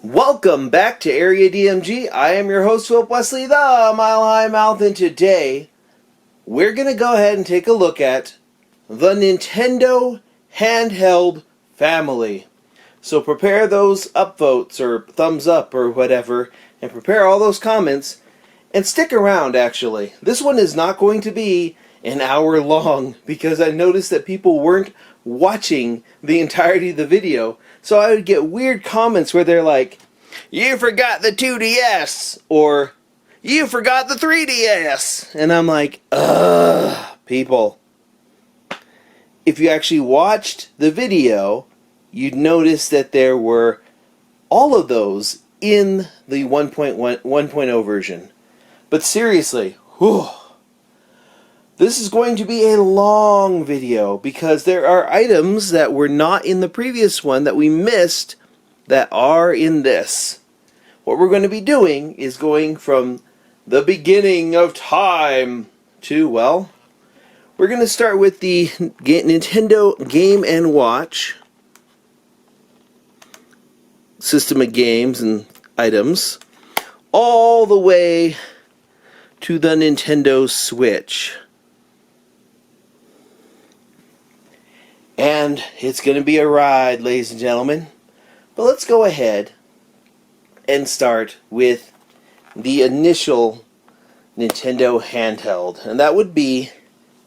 Welcome back to Area DMG. I am your host, Philip Wesley, the Mile High Mouth, and today we're going to go ahead and take a look at the Nintendo Handheld family. So prepare those upvotes or thumbs up or whatever, and prepare all those comments, and stick around actually. This one is not going to be an hour long because I noticed that people weren't watching the entirety of the video. So I would get weird comments where they're like, "You forgot the 2DS," or "You forgot the 3DS." And I'm like, ugh, people. If you actually watched the video, you'd notice that there were all of those in the 1.0 version. But seriously, whew, this is going to be a long video because there are items that were not in the previous one that we missed that are in this. What we're going to be doing is going from the beginning of time to, well, we're going to start with the Nintendo Game & Watch system of games and items all the way to the Nintendo Switch. And it's going to be a ride, ladies and gentlemen. But let's go ahead and start with the initial Nintendo handheld. And that would be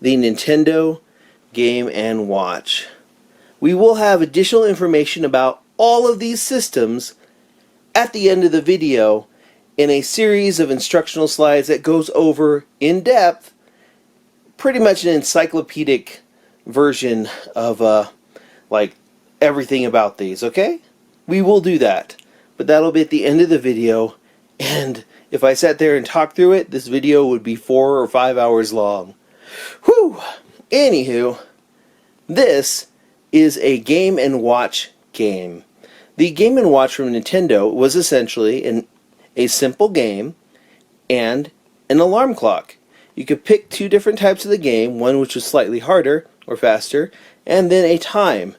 the Nintendo Game & Watch. We will have additional information about all of these systems at the end of the video in a series of instructional slides that goes over in depth pretty much an encyclopedic version of like everything about these, okay? We will do that, but that'll be at the end of the video, and if I sat there and talked through it, this video would be 4 or 5 hours long. Whew! Anywho, this is a Game & Watch game. The Game & Watch from Nintendo was essentially a simple game and an alarm clock. You could pick two different types of the game, one which was slightly harder or faster, and then a time.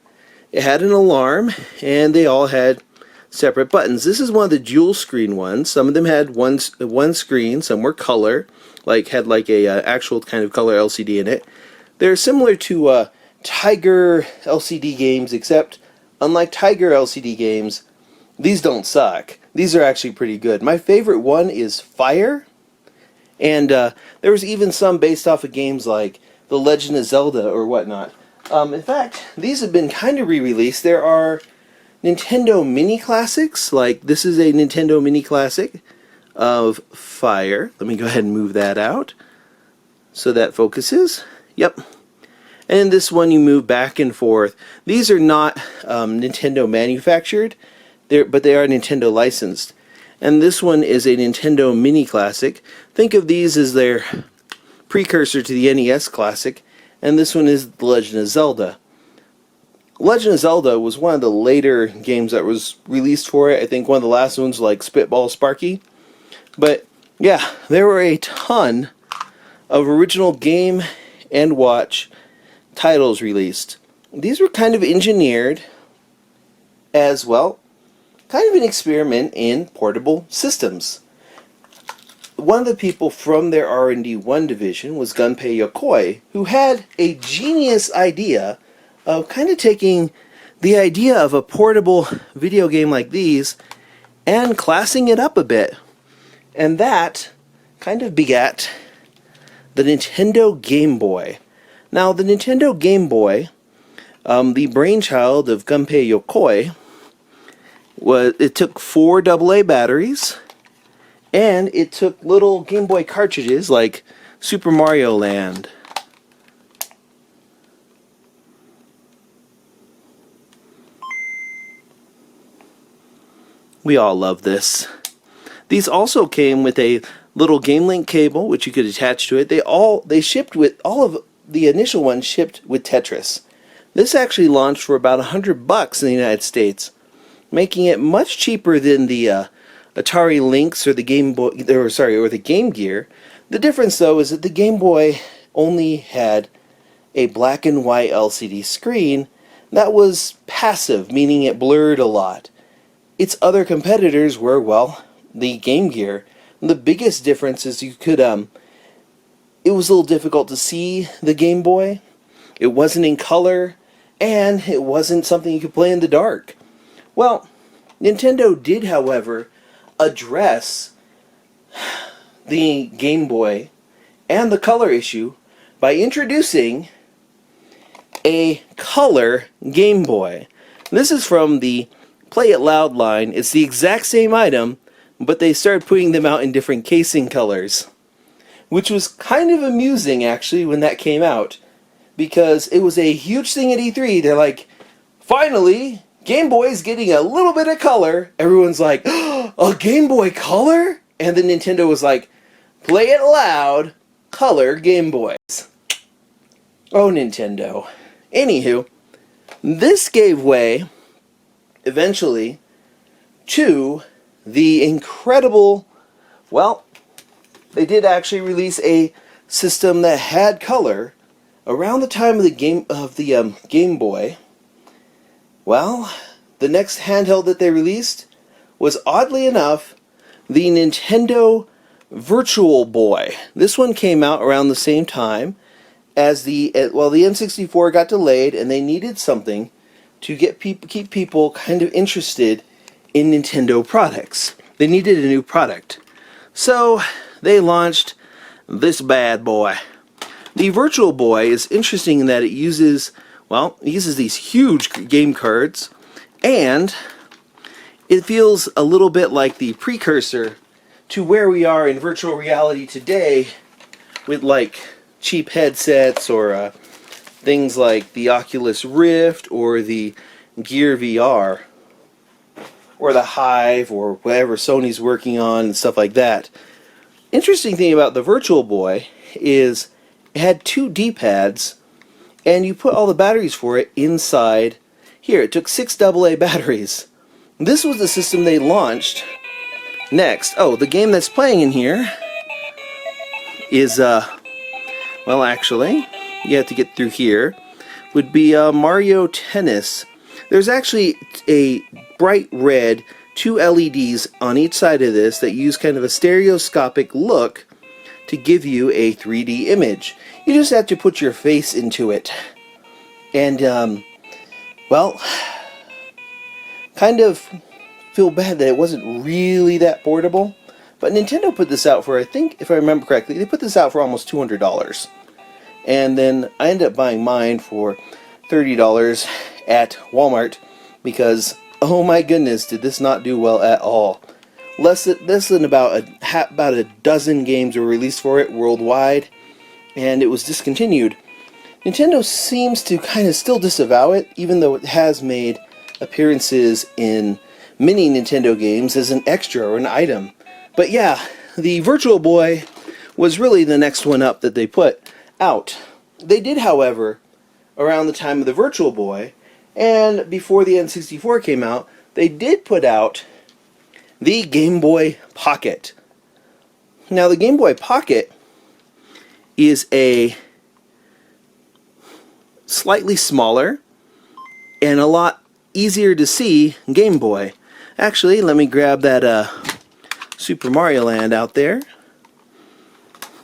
It had an alarm, and they all had separate buttons. This is one of the dual screen ones. Some of them had one screen, some were color, had a actual kind of color LCD in it. They're similar to Tiger LCD games, except unlike Tiger LCD games, these don't suck. These are actually pretty good. My favorite one is Fire, and there was even some based off of games like The Legend of Zelda or whatnot. In fact, these have been kind of re-released. There are Nintendo Mini Classics, like this is a Nintendo Mini Classic of Fire. Let me go ahead and move that out so that focuses. Yep. And this one you move back and forth. These are not Nintendo manufactured, but they are Nintendo licensed. And this one is a Nintendo Mini Classic. Think of these as their precursor to the NES Classic, and this one is The Legend of Zelda. Legend of Zelda was one of the later games that was released for it. I think one of the last ones like Spitball Sparky. But yeah, there were a ton of original Game & Watch titles released. These were kind of engineered as, well, kind of an experiment in portable systems. One of the people from their R&D1 division was Gunpei Yokoi, who had a genius idea of kind of taking the idea of a portable video game like these and classing it up a bit. And that kind of begat the Nintendo Game Boy. Now, the Nintendo Game Boy, the brainchild of Gunpei Yokoi, it took 4 AA batteries, and it took little Game Boy cartridges like Super Mario Land. We all love this. These also came with a little Game Link cable which you could attach to it. They shipped with all of the initial ones shipped with Tetris. This actually launched for about $100 in the United States, making it much cheaper than the Atari Lynx or the Game Boy, or the Game Gear. The difference, though, is that the Game Boy only had a black and white LCD screen that was passive, meaning it blurred a lot. its other competitors were, well, the Game Gear. And the biggest difference is you could, it was a little difficult to see the Game Boy. It wasn't in color, and it wasn't something you could play in the dark. Well, Nintendo did, however, address the Game Boy and the color issue by introducing a color Game Boy. This is from the Play It Loud line. It's the exact same item, but they started putting them out in different casing colors, which was kind of amusing actually when that came out, because it was a huge thing at E3. They're like, finally, Game Boy's getting a little bit of color. Everyone's like, oh, a Game Boy Color? And then Nintendo was like, Play It Loud, color Game Boys. Oh, Nintendo. Anywho, this gave way, eventually, to the incredible, well, they did actually release a system that had color around the time of the Game Boy. Well, the next handheld that they released was, oddly enough, the Nintendo Virtual Boy. This one came out around the same time as the N64 got delayed, and they needed something to keep people kind of interested in Nintendo products. They needed a new product. So they launched this bad boy. The Virtual Boy is interesting in that it uses these huge game cards, and it feels a little bit like the precursor to where we are in virtual reality today with like cheap headsets or things like the Oculus Rift or the Gear VR or the Hive or whatever Sony's working on and stuff like that. Interesting thing about the Virtual Boy is it had 2 D-pads, and you put all the batteries for it inside here. It took 6 AA batteries. This was the system they launched next. Oh, the game that's playing in here is, well, actually, you have to get through here, would be Mario Tennis. There's actually a bright red 2 LEDs on each side of this that use kind of a stereoscopic look to give you a 3D image. You just have to put your face into it. And, well, kind of feel bad that it wasn't really that portable. But Nintendo put this out for, I think, if I remember correctly, they put this out for almost $200. And then I ended up buying mine for $30 at Walmart because, oh my goodness, did this not do well at all. Less than about a dozen games were released for it worldwide, and it was discontinued. Nintendo seems to kind of still disavow it, even though it has made appearances in many Nintendo games as an extra or an item. But yeah, the Virtual Boy was really the next one up that they put out. They did, however, around the time of the Virtual Boy, and before the N64 came out, they did put out the Game Boy Pocket. Now, the Game Boy Pocket is a slightly smaller and a lot easier to see Game Boy. Actually, let me grab that Super Mario Land out there.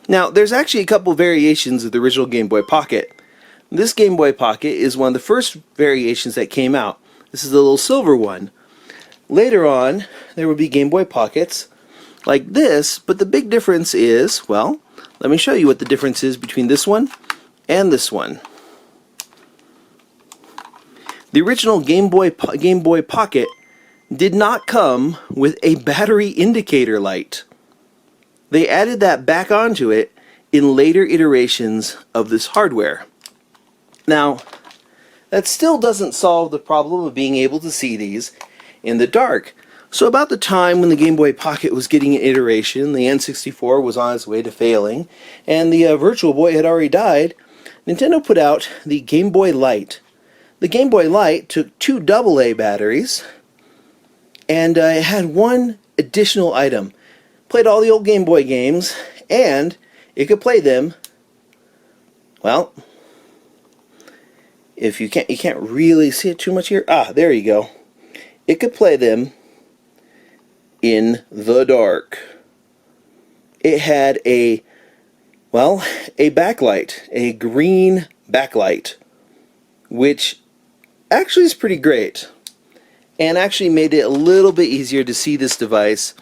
Now, there's actually a couple variations of the original Game Boy Pocket. This Game Boy Pocket is one of the first variations that came out. This is the little silver one. Later on, there will be Game Boy Pockets like this, but the big difference is, well, let me show you what the difference is between this one and this one. The original Game Boy Pocket did not come with a battery indicator light. They added that back onto it in later iterations of this hardware. Now, that still doesn't solve the problem of being able to see these in the dark. So about the time when the Game Boy Pocket was getting an iteration, the N64 was on its way to failing, and the Virtual Boy had already died, Nintendo put out the Game Boy Light. The Game Boy Light took 2 AA batteries, and it had one additional item. Played all the old Game Boy games, and it could play them, well, if you can't really see it too much here. Ah, there you go. It could play them in the dark. It had a backlight, a green backlight, which actually is pretty great, and actually made it a little bit easier to see this device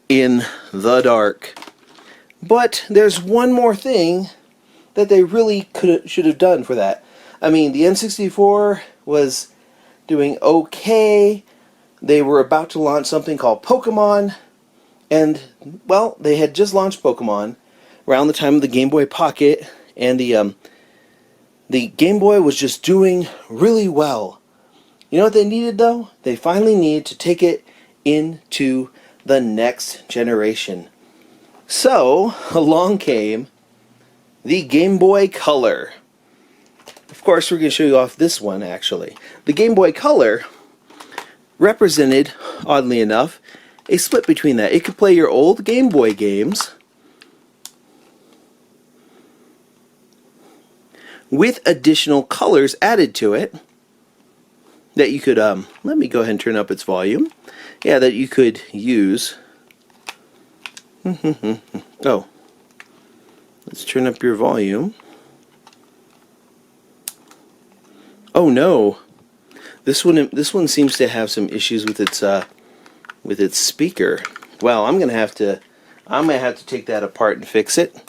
in the dark. But there's one more thing that they really should have done for that. I mean, the N64 was doing okay. They were about to launch something called Pokemon, and, well, they had just launched Pokemon around the time of the Game Boy Pocket, and the Game Boy was just doing really well. You know what they needed, though? They finally needed to take it into the next generation. So, along came the Game Boy Color. Of course, we're going to show you off this one, actually. The Game Boy Color represented, oddly enough, a split between that. It could play your old Game Boy games with additional colors added to it that you could, let me go ahead and turn up its volume. Yeah, that you could use. Oh, let's turn up your volume. Oh no, this one seems to have some issues with its speaker. Well, I'm gonna have to take that apart and fix it.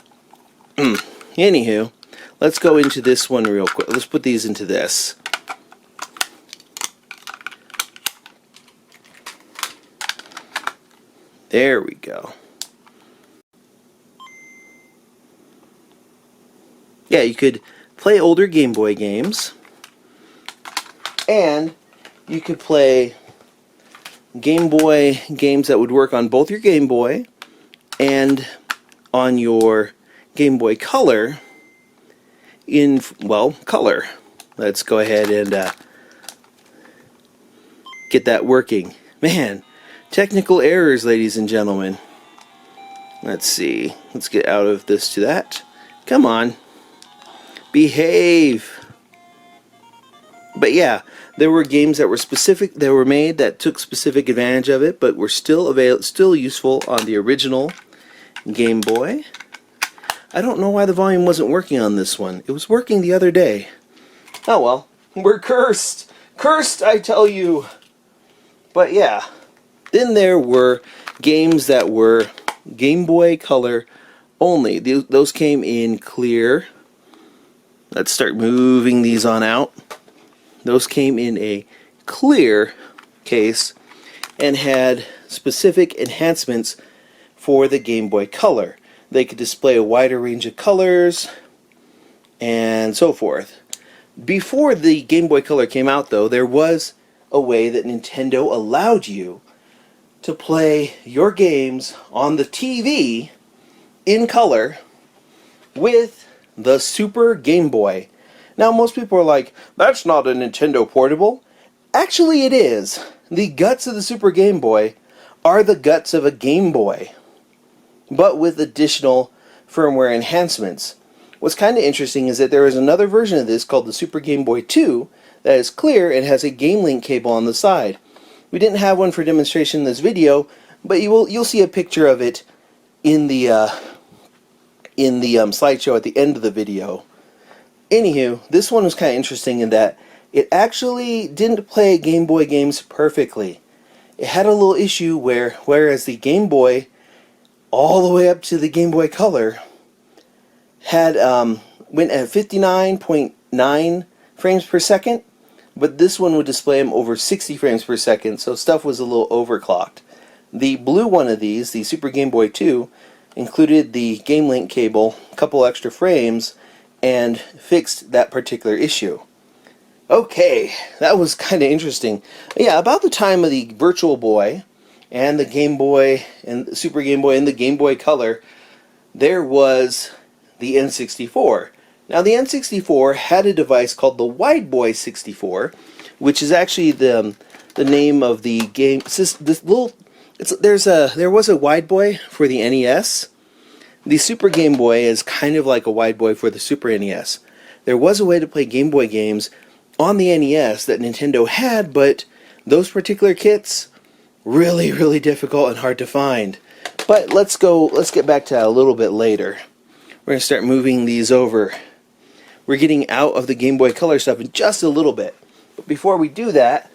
Anywho, let's go into this one real quick. Let's put these into this. There we go. Yeah, you could play older Game Boy games, and you could play Game Boy games that would work on both your Game Boy and on your Game Boy Color in, well, color. Let's go ahead and get that working. Man, technical errors, ladies and gentlemen. Let's see. Let's get out of this to that. Come on. Behave. But yeah, there were games that were made that took specific advantage of it, but were still useful on the original Game Boy. I don't know why the volume wasn't working on this one. It was working the other day. Oh well, we're cursed. Cursed, I tell you. But yeah, then there were games that were Game Boy Color only. Those came in clear. Let's start moving these on out. Those came in a clear case and had specific enhancements for the Game Boy Color. They could display a wider range of colors and so forth. Before the Game Boy Color came out, though, there was a way that Nintendo allowed you to play your games on the TV in color with the Super Game Boy. Now, most people are like, that's not a Nintendo portable. Actually, it is. The guts of the Super Game Boy are the guts of a Game Boy, but with additional firmware enhancements. What's kind of interesting is that there is another version of this called the Super Game Boy 2 that is clear and has a Game Link cable on the side. We didn't have one for demonstration in this video, but you'll see a picture of it in the slideshow at the end of the video. Anywho, this one was kind of interesting in that it actually didn't play Game Boy games perfectly. It had a little issue whereas the Game Boy, all the way up to the Game Boy Color, had went at 59.9 frames per second, but this one would display them over 60 frames per second, so stuff was a little overclocked. The blue one of these, the Super Game Boy 2, included the Game Link cable, a couple extra frames, and fixed that particular issue. Okay, that was kind of interesting. Yeah, about the time of the Virtual Boy and the Game Boy and the Super Game Boy and the Game Boy Color, there was the N64. Now the N64 had a device called the Wide Boy 64, which is actually the name of the game. There was a Wide Boy for the NES. The Super Game Boy is kind of like a Wide Boy for the Super NES. There was a way to play Game Boy games on the NES that Nintendo had, but those particular kits really, really difficult and hard to find. But let's get back to that a little bit later. We're going to start moving these over. We're getting out of the Game Boy Color stuff in just a little bit. But before we do that,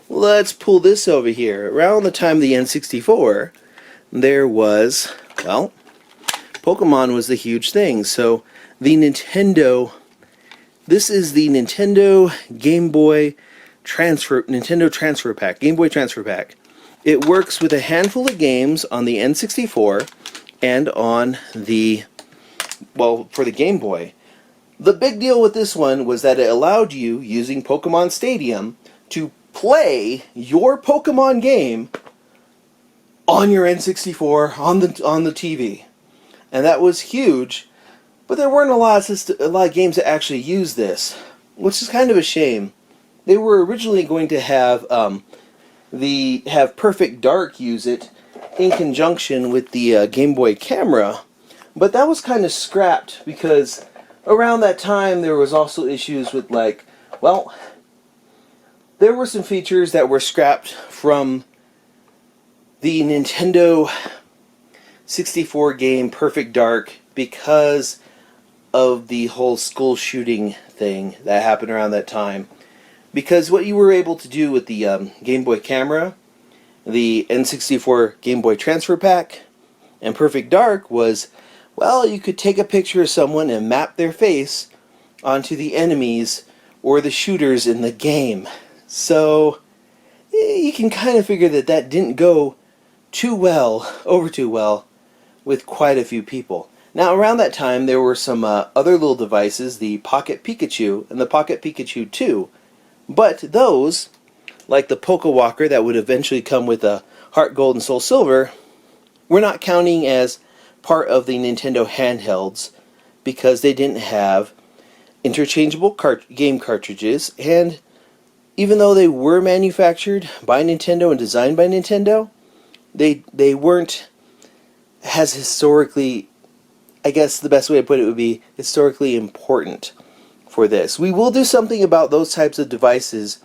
let's pull this over here. Around the time of the N64, there was, well, Pokemon was the huge thing. So the Nintendo, this is the Nintendo Game Boy Transfer Pack, Game Boy Transfer Pack. It works with a handful of games on the N64 and on the, well, for the Game Boy. The big deal with this one was that it allowed you, using Pokemon Stadium, to play your Pokemon game on your N64 on the TV, and that was huge. But there weren't a lot of games that actually used this, which is kind of a shame. They were originally going to have Perfect Dark use it in conjunction with the Game Boy camera, but that was kind of scrapped because around that time there was also issues with, like, well, there were some features that were scrapped from the Nintendo 64 game Perfect Dark because of the whole school shooting thing that happened around that time. Because what you were able to do with the Game Boy camera, the N64 Game Boy Transfer Pack, and Perfect Dark was, well, you could take a picture of someone and map their face onto the enemies or the shooters in the game. So you can kind of figure that that didn't go over too well with quite a few people. Now, around that time, there were some other little devices, the Pocket Pikachu and the Pocket Pikachu 2. But those, like the Poke Walker that would eventually come with a Heart Gold and Soul Silver, were not counting as part of the Nintendo handhelds because they didn't have interchangeable game cartridges, and even though they were manufactured by Nintendo and designed by Nintendo, they weren't as historically, I guess the best way to put it would be historically important for this. We will do something about those types of devices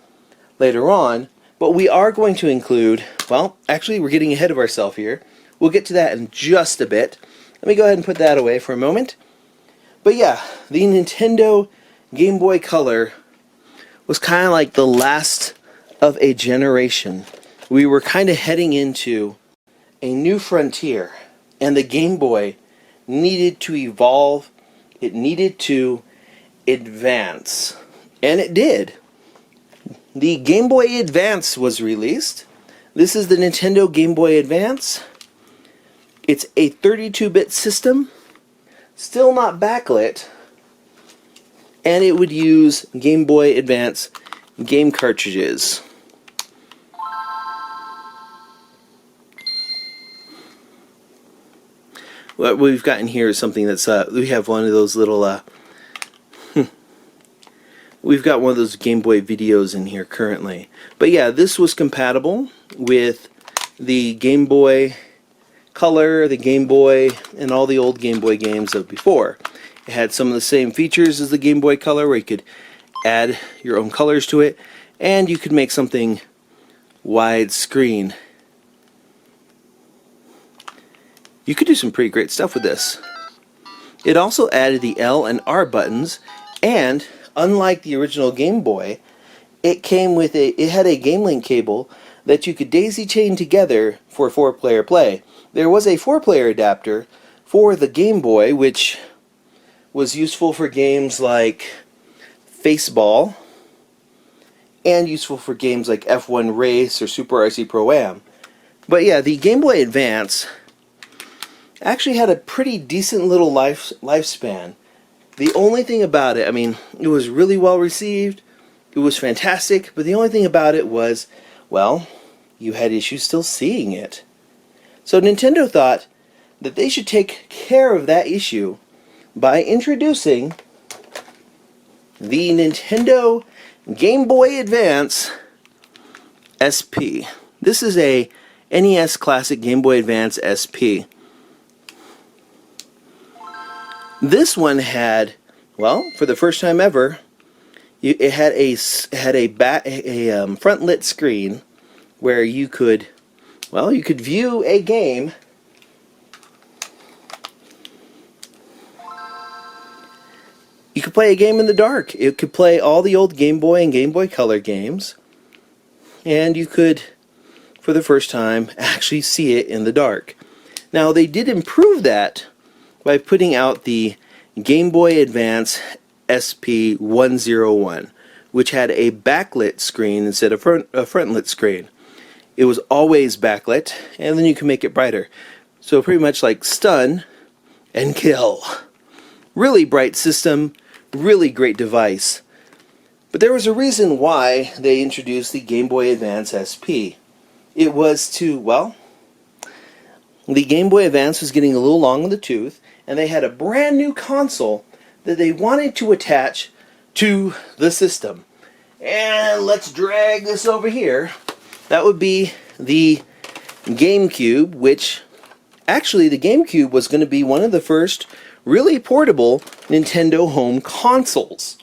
later on, but we are going to include, well, actually we're getting ahead of ourselves here. We'll get to that in just a bit. Let me go ahead and put that away for a moment. But yeah, the Nintendo Game Boy Color was kind of like the last of a generation. We were kind of heading into a new frontier, and the Game Boy needed to evolve. It needed to advance, and it did. The Game Boy Advance was released. This is the Nintendo Game Boy Advance. It's a 32-bit system, still not backlit, and it would use Game Boy Advance game cartridges. What we've got in here is something that's, we have one of those little, we've got one of those Game Boy videos in here currently. But yeah, this was compatible with the Game Boy Color, the Game Boy, and all the old Game Boy games of before. It had some of the same features as the Game Boy Color, where you could add your own colors to it, and you could make something widescreen. You could do some pretty great stuff with this. It also added the L and R buttons, and unlike the original Game Boy, it came with it had a Game Link cable that you could daisy chain together for 4-player play. There was a 4-player adapter for the Game Boy, which was useful for games like Faceball, and useful for games like F1 Race or Super RC Pro-Am. But yeah, the Game Boy Advance actually had a pretty decent little lifespan. The only thing about it, I mean, it was really well received, it was fantastic, but the only thing about it was, well, you had issues still seeing it. So Nintendo thought that they should take care of that issue by introducing the Nintendo Game Boy Advance SP. This is a NES Classic Game Boy Advance SP. This one had, well, for the first time ever, it had a front lit screen where you could well, you could view a game you could play a game in the dark. It could play all the old Game Boy and Game Boy Color games, and you could, for the first time, actually see it in the dark. Now, they did improve that by putting out the Game Boy Advance SP101, which had a backlit screen instead of a frontlit screen. It was always backlit, and then you can make it brighter. So pretty much like stun and kill. Really bright system, really great device. But there was a reason why they introduced the Game Boy Advance SP. It was to, well, the Game Boy Advance was getting a little long in the tooth, and they had a brand new console that they wanted to attach to the system. And let's drag this over here. That would be the GameCube, which actually the GameCube was going to be one of the first really portable Nintendo home consoles.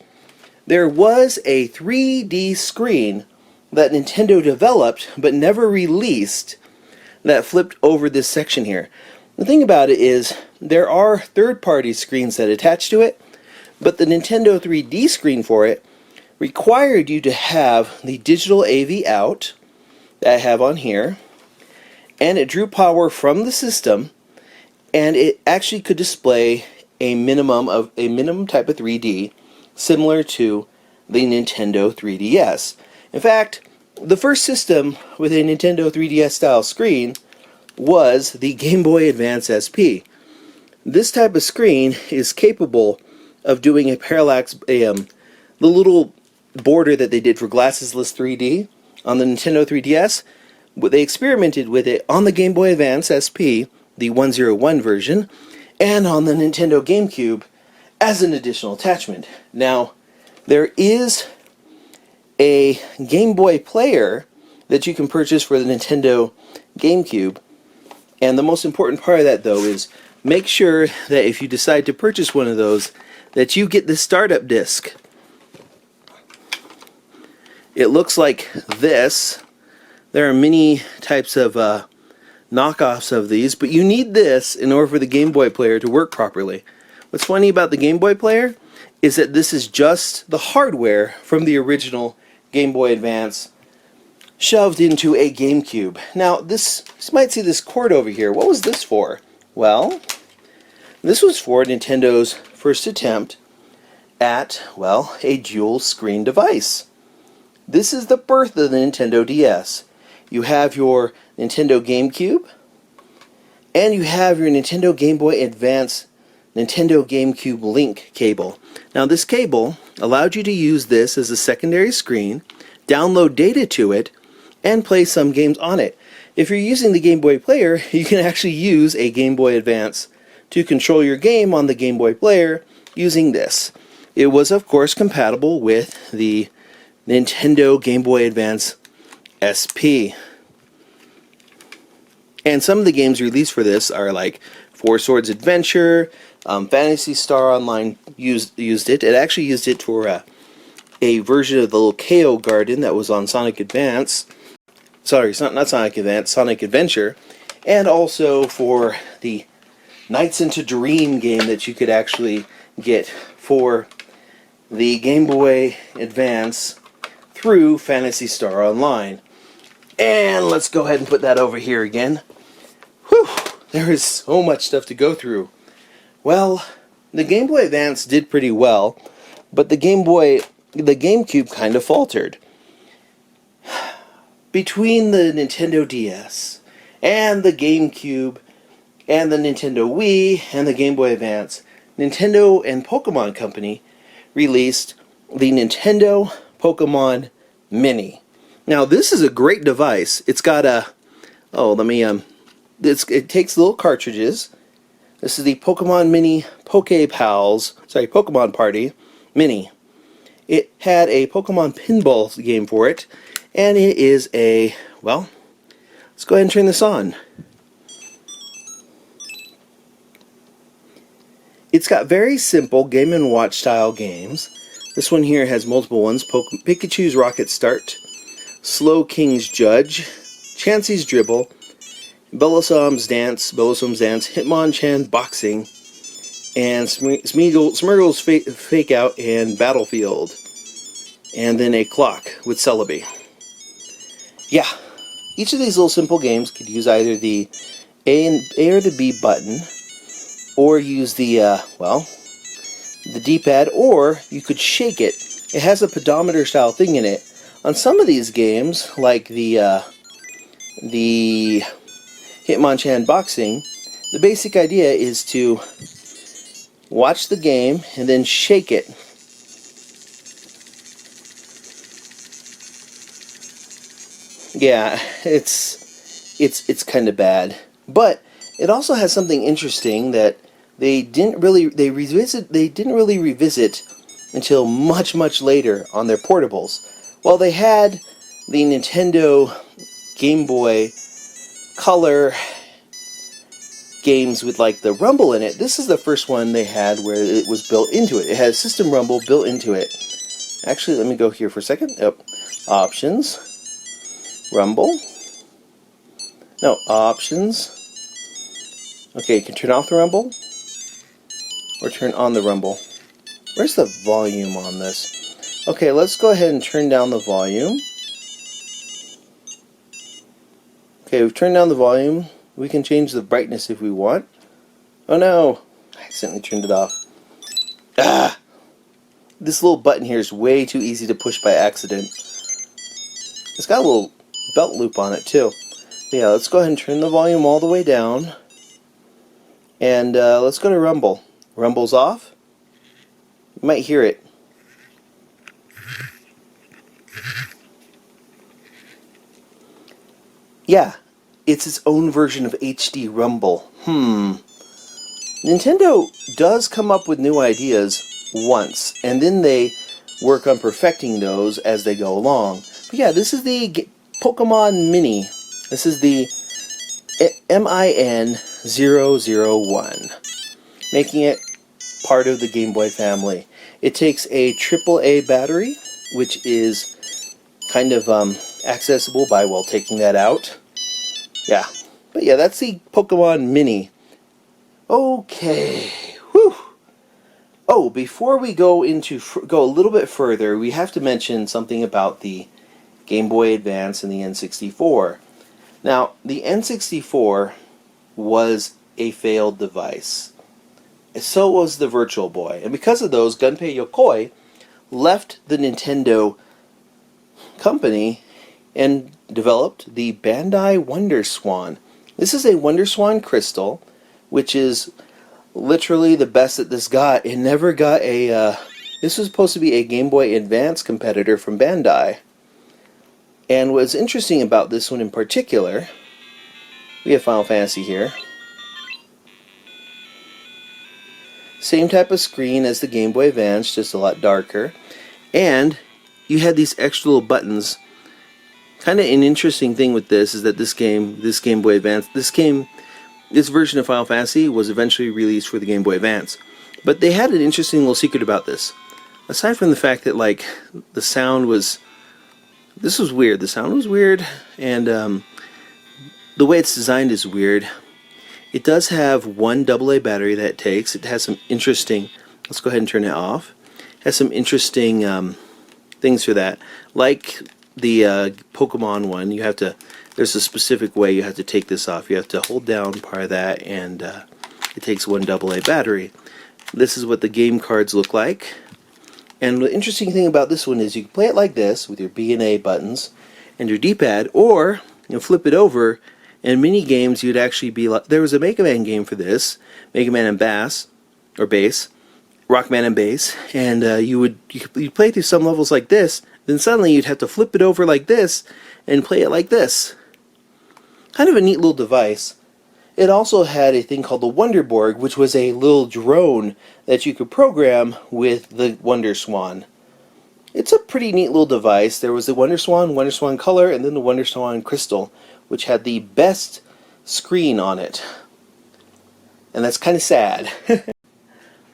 There was a 3D screen that Nintendo developed but never released that flipped over this section here. The thing about it is there are third-party screens that attach to it, but the Nintendo 3D screen for it required you to have the digital AV out that I have on here, and it drew power from the system, and it actually could display a minimum type of 3D similar to the Nintendo 3DS. In fact, the first system with a Nintendo 3DS style screen was the Game Boy Advance SP. This type of screen is capable of doing a parallax, the little border that they did for Glassesless 3D on the Nintendo 3DS. They experimented with it on the Game Boy Advance SP, the 101 version, and on the Nintendo GameCube as an additional attachment. Now, there is a Game Boy player that you can purchase for the Nintendo GameCube, and the most important part of that, though, is make sure that if you decide to purchase one of those, that you get the startup disc. It looks like this. There are many types of knockoffs of these, but you need this in order for the Game Boy player to work properly. What's funny about the Game Boy player is that this is just the hardware from the original Game Boy Advance shoved into a GameCube. Now, you might see this cord over here. What was this for? Well, this was for Nintendo's first attempt at, well, a dual screen device. This is the birth of the Nintendo DS. You have your Nintendo GameCube, and you have your Nintendo Game Boy Advance Nintendo GameCube link cable. Now, this cable allowed you to use this as a secondary screen, download data to it, and play some games on it. If you're using the Game Boy player, you can actually use a Game Boy Advance to control your game on the Game Boy player using this. It was, of course, compatible with the Nintendo Game Boy Advance SP. And some of the games released for this are like Four Swords Adventure, Phantasy Star Online used it. It actually used it for a version of the little KO Garden that was on Sonic Advance. Sorry, not Sonic Advance, Sonic Adventure. And also for the Nights into Dream game that you could actually get for the Game Boy Advance through Phantasy Star Online. And let's go ahead and put that over here again. Whew, there is so much stuff to go through. Well, the Game Boy Advance did pretty well, but the GameCube kind of faltered. Between the Nintendo DS and the GameCube and the Nintendo Wii and the Game Boy Advance, Nintendo and Pokemon Company released the Nintendo Pokemon Mini. Now, this is a great device. It's got a, it takes little cartridges. This is the Pokemon Mini Pokemon Party Mini. It had a Pokemon pinball game for it, and it is a, well, let's go ahead and turn this on. It's got very simple Game & Watch style games. This one here has multiple ones. Pikachu's Rocket Start, Slow King's Judge, Chansey's Dribble, Bellosom's Dance, Hitmonchan Boxing, and Smeargle's Fake Out and Battlefield. And then a clock with Celebi. Yeah, each of these little simple games could use either the A or the B button, or use the, the D-pad, or you could shake it. It has a pedometer style thing in it. On some of these games, like the Hitmonchan Boxing, the basic idea is to watch the game and then shake it. Yeah, it's kind of bad, but it also has something interesting that they didn't really revisit until much later on their portables. While they had the Nintendo Game Boy Color games with like the rumble in it, this is the first one they had where it was built into it. It has system rumble built into it. Actually, let me go here for a second. Options, rumble. No, options. Okay, you can turn off the rumble or turn on the rumble. Where's the volume on this? Okay, let's go ahead and turn down the volume. Okay, we've turned down the volume. We can change the brightness if we want. Oh no! I accidentally turned it off. Ah! This little button here is way too easy to push by accident. It's got a little belt loop on it too. But yeah, let's go ahead and turn the volume all the way down. And let's go to rumble. Rumble's off. You might hear it. Yeah, it's its own version of HD Rumble. Nintendo does come up with new ideas once, and then they work on perfecting those as they go along. But yeah, this is the Pokemon Mini. This is the MIN001, making it part of the Game Boy family. It takes a AAA battery, which is kind of accessible by, well, taking that out. Yeah, but yeah, that's the Pokemon Mini. Okay, whew. Oh, before we go a little bit further, we have to mention something about the Game Boy Advance and the N64. Now, the N64 was a failed device. So was the Virtual Boy. And because of those, Gunpei Yokoi left the Nintendo company and developed the Bandai Wonder Swan. This is a Wonder Swan crystal, which is literally the best that this got. It never got a... this was supposed to be a Game Boy Advance competitor from Bandai. And what's interesting about this one in particular, we have Final Fantasy here. Same type of screen as the Game Boy Advance, just a lot darker. And you had these extra little buttons. Kind of an interesting thing with this is that this Game Boy Advance, this version of Final Fantasy was eventually released for the Game Boy Advance. But they had an interesting little secret about this. Aside from the fact that, like, the sound was... This was weird. The sound was weird, and the way it's designed is weird. It does have one AA battery that it takes. It has some interesting... Let's go ahead and turn it off. It has some interesting things for that. Like the Pokemon one, you have to... There's a specific way you have to take this off. You have to hold down part of that, and it takes one AA battery. This is what the game cards look like. And the interesting thing about this one is you can play it like this with your B and A buttons and your D-pad, or you know, flip it over. In mini games, you'd actually be like, there was a Mega Man game for this, Mega Man and Bass, or Bass, Rockman and Bass, and you'd play through some levels like this. Then suddenly you'd have to flip it over like this and play it like this. Kind of a neat little device. It also had a thing called the Wonderborg, which was a little drone that you could program with the Wonder Swan. It's a pretty neat little device. There was the Wonder Swan Color, and then the Wonder Swan Crystal, which had the best screen on it. And that's kind of sad.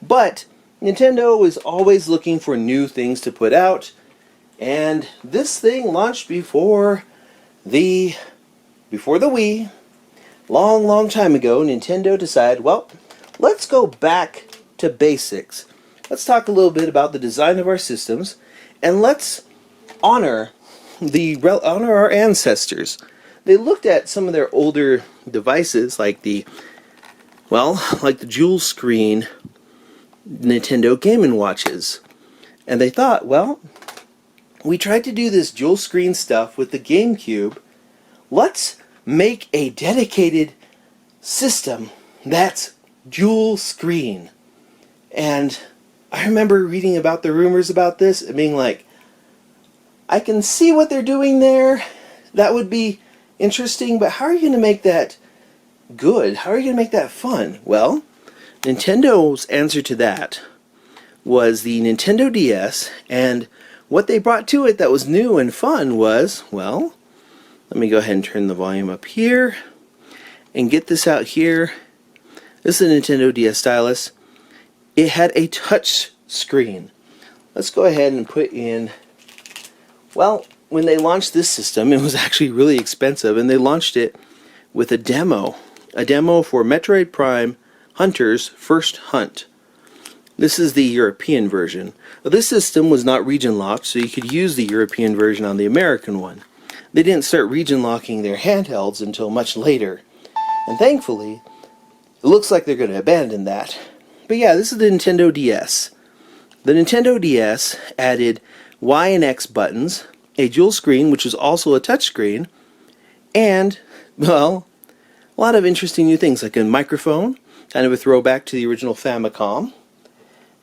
But Nintendo is always looking for new things to put out, and this thing launched before the Wii. long time ago, Nintendo decided, well, let's go back to basics. Let's talk a little bit about the design of our systems, and let's honor honor our ancestors. They looked at some of their older devices, like the dual screen Nintendo Game & Watches, and they thought, well, we tried to do this dual screen stuff with the GameCube. Let's make a dedicated system that's dual screen. And I remember reading about the rumors about this and being like, I can see what they're doing there. That would be interesting, but how are you going to make that good? How are you going to make that fun? Well, Nintendo's answer to that was the Nintendo DS, and what they brought to it that was new and fun was, well, let me go ahead and turn the volume up here and get this out here. This is a Nintendo DS stylus. It had a touch screen. Let's go ahead and put in, well, when they launched this system, it was actually really expensive, and they launched it with a demo for Metroid Prime Hunter's First Hunt. This is the European version. Now, this system was not region locked, so you could use the European version on the American one. They didn't start region locking their handhelds until much later. And thankfully, it looks like they're going to abandon that. But yeah, this is the Nintendo DS. The Nintendo DS added Y and X buttons, a dual screen, which was also a touch screen, and, well, a lot of interesting new things, like a microphone, kind of a throwback to the original Famicom,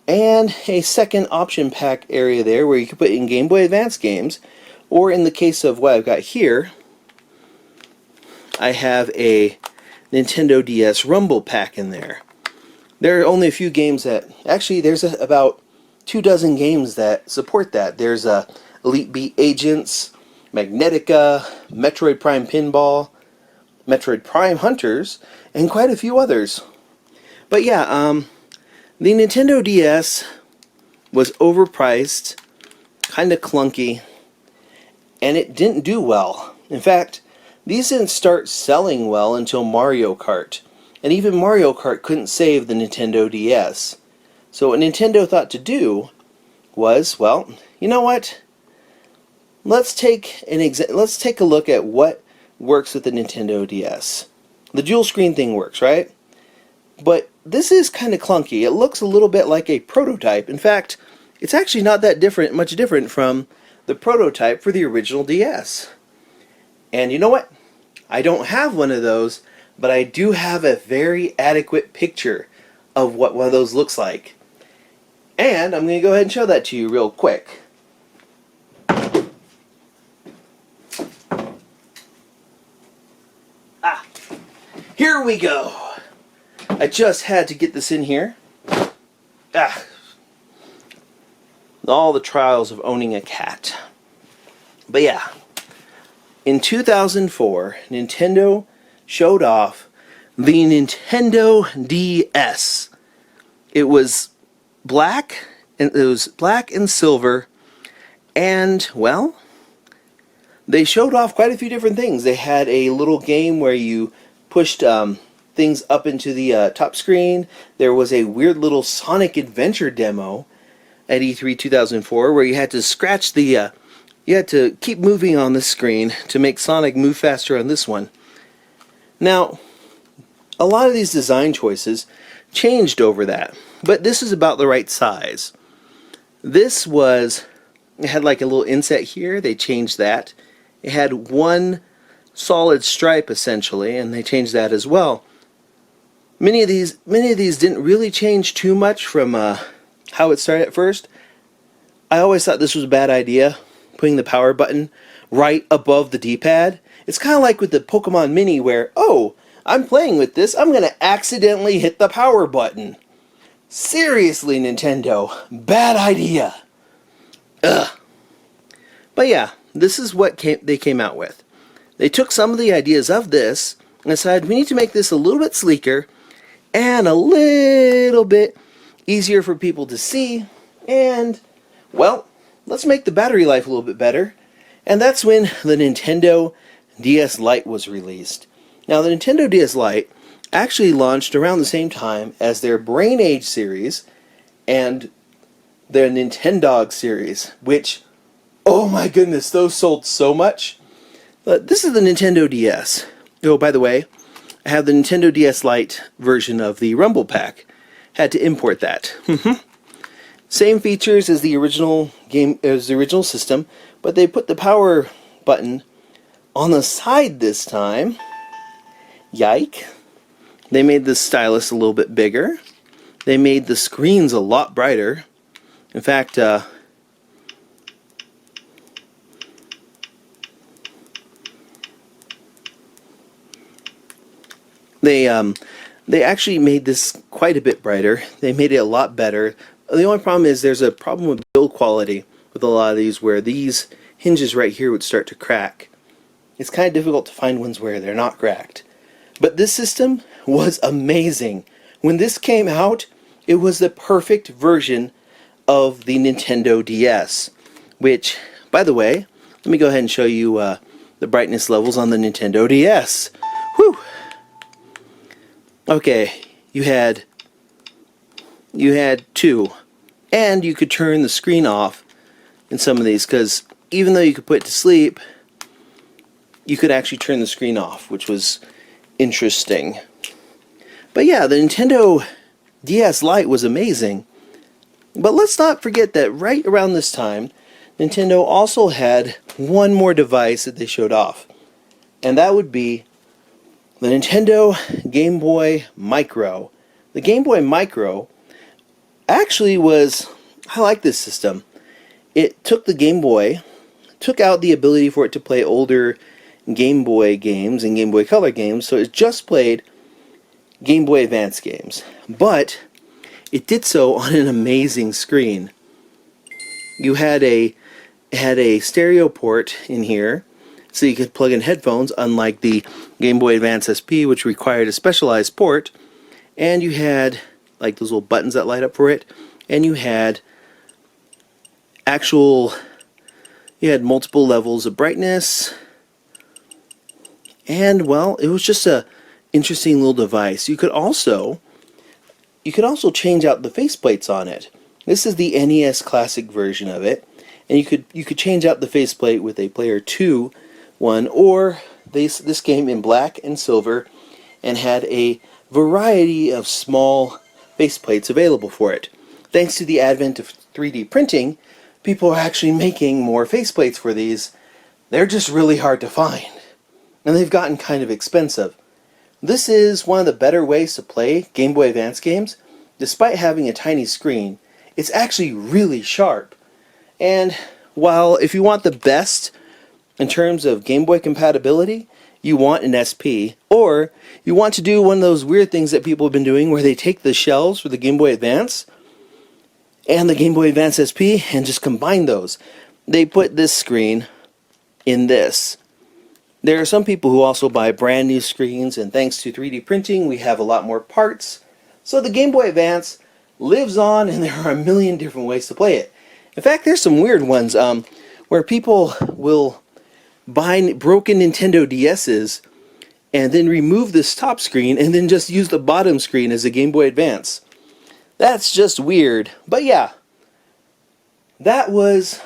and a second option pack area there where you can put in Game Boy Advance games, or in the case of what I've got here, I have a Nintendo DS Rumble pack in there. There are only a few games that, actually there's about 24 games that support that. There's Elite Beat Agents, Magnetica, Metroid Prime Pinball, Metroid Prime Hunters, and quite a few others. But yeah, the Nintendo DS was overpriced, kind of clunky, and it didn't do well. In fact, these didn't start selling well until Mario Kart, and even Mario Kart couldn't save the Nintendo DS. So what Nintendo thought to do was, well, you know what? Let's take a look at what works with the Nintendo DS. The dual screen thing works, right? But this is kind of clunky. It looks a little bit like a prototype. In fact, it's actually not that much different from the prototype for the original DS. And you know what? I don't have one of those, but I do have a very adequate picture of what one of those looks like. And I'm going to go ahead and show that to you real quick. Here we go. I just had to get this in here. All the trials of owning a cat. But yeah, in 2004, Nintendo showed off the Nintendo DS. It was black, and it was black and silver, and well, they showed off quite a few different things. They had a little game where you pushed things up into the top screen. There was a weird little Sonic Adventure demo at E3 2004 where you had to scratch the you had to keep moving on the screen to make Sonic move faster on this one. Now, a lot of these design choices changed over that, but this is about the right size. This was, it had like a little inset here, they changed that. It had one solid stripe essentially, and they changed that as well. Many of these didn't really change too much from how it started at first. I always thought this was a bad idea, putting the power button right above the D-pad. It's kind of like with the Pokemon Mini where, oh, I'm playing with this, I'm going to accidentally hit the power button. Seriously, Nintendo, bad idea. Ugh. But yeah, this is what they came out with. They took some of the ideas of this and decided we need to make this a little bit sleeker and a little bit easier for people to see, and, well, let's make the battery life a little bit better. And that's when the Nintendo DS Lite was released. Now, the Nintendo DS Lite actually launched around the same time as their Brain Age series and their Nintendog series, which, oh my goodness, those sold so much. But this is the Nintendo DS. Oh, by the way, I have the Nintendo DS Lite version of the Rumble Pack. Had to import that. Same features as the original game, as the original system, but they put the power button on the side this time. Yike. They made the stylus a little bit bigger. They made the screens a lot brighter. In fact, they actually made this quite a bit brighter. They made it a lot better. The only problem is there's a problem with build quality with a lot of these, where these hinges right here would start to crack. It's kind of difficult to find ones where they're not cracked. But this system was amazing. When this came out, it was the perfect version of the Nintendo DS, which, by the way, let me go ahead and show you the brightness levels on the Nintendo DS. Whew! Okay, you had 2, and you could turn the screen off in some of these, because even though you could put it to sleep, you could actually turn the screen off, which was interesting. But yeah, the Nintendo DS Lite was amazing. But let's not forget that right around this time, Nintendo also had one more device that they showed off. And that would be the Nintendo Game Boy Micro. The Game Boy Micro actually was, I like this system. It took the Game Boy, took out the ability for it to play older Game Boy games and Game Boy Color games, so it just played Game Boy Advance games. But it did so on an amazing screen. You had a stereo port in here, so you could plug in headphones, unlike the Game Boy Advance SP, which required a specialized port. And you had like those little buttons that light up for it, and you had multiple levels of brightness. And well, it was just a interesting little device. You could also change out the faceplates on it. This is the NES Classic version of it, and you could change out the faceplate with a Player 2 one, or this came in black and silver and had a variety of small faceplates available for it. Thanks to the advent of 3D printing, people are actually making more faceplates for these. They're just really hard to find, and they've gotten kind of expensive. This is one of the better ways to play Game Boy Advance games. Despite having a tiny screen, it's actually really sharp. And while if you want the best in terms of Game Boy compatibility, you want an SP, or you want to do one of those weird things that people have been doing where they take the shells for the Game Boy Advance and the Game Boy Advance SP and just combine those. They put this screen in this. There are some people who also buy brand new screens, and thanks to 3D printing, we have a lot more parts. So the Game Boy Advance lives on, and there are a million different ways to play it. In fact, there's some weird ones where people will buy broken Nintendo DS's and then remove this top screen and then just use the bottom screen as a Game Boy Advance. That's just weird. But yeah, that was